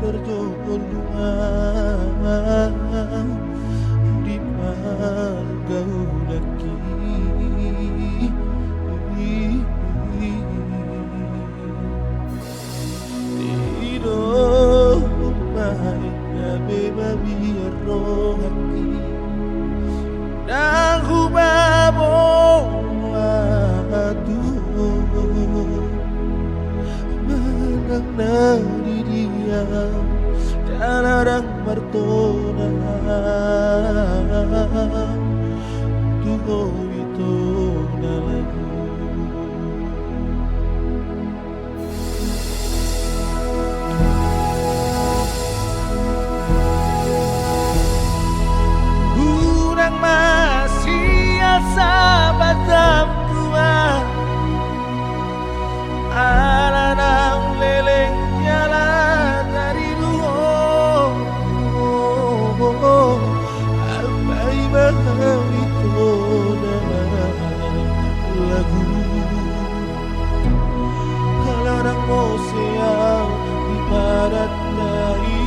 terjolungan di pergaulaki tidur baiknya bebabi rohaki dan hubabo menang dari dia jarang martona tuho itu lagu kurang masih sahabat tua alanang leleng jalan dari luar abai bahau itu dalam lagu alanang moseau di barat dahi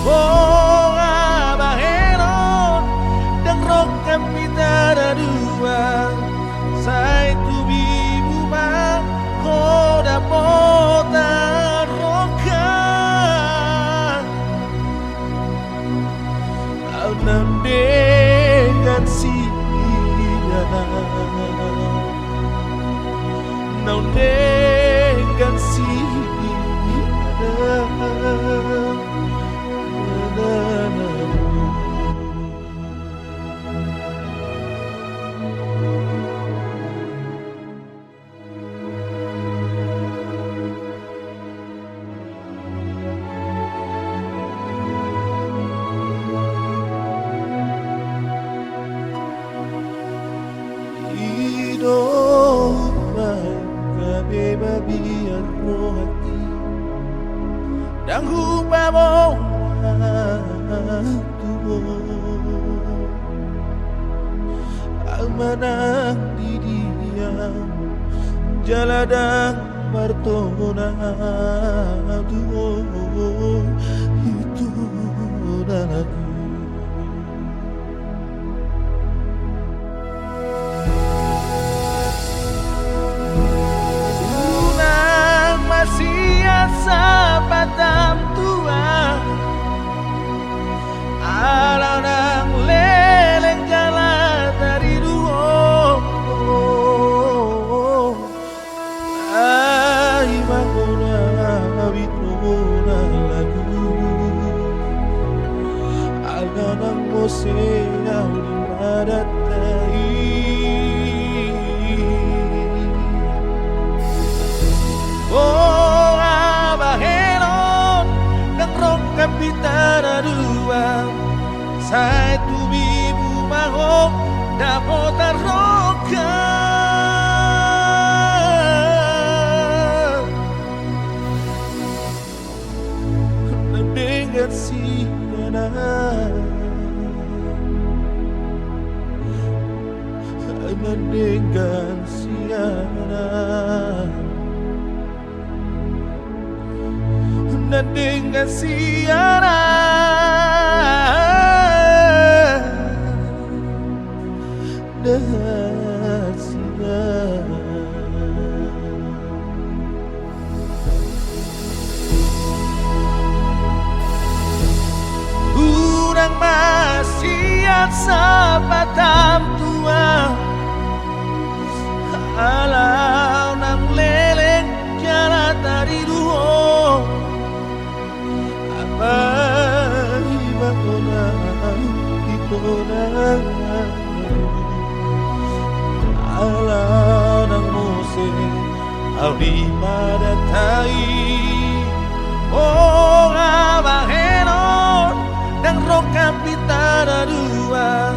oh abaheron dan rock kapitara dua sai tu bimba koda pota roka aunam dengan siana naun dengan siana hidup bahagia babi rohati dan hubabo almanang di dia jaladang martona tuh itu lagu unang masih sahabat tua alanang leleng jalan dari dua ai mahona bitona lagu alanang moseau di barat oh abaheron dan rock kapitana dua sai tu bibu maho dapat roka dengan siana dengan siana dan dengan siana dengan siana kurang masih sahabat tua alau nang leleng jalan dari dua apa ibakona ikona alau nang mose au di madatai oh abaheron dan rock kapitana dua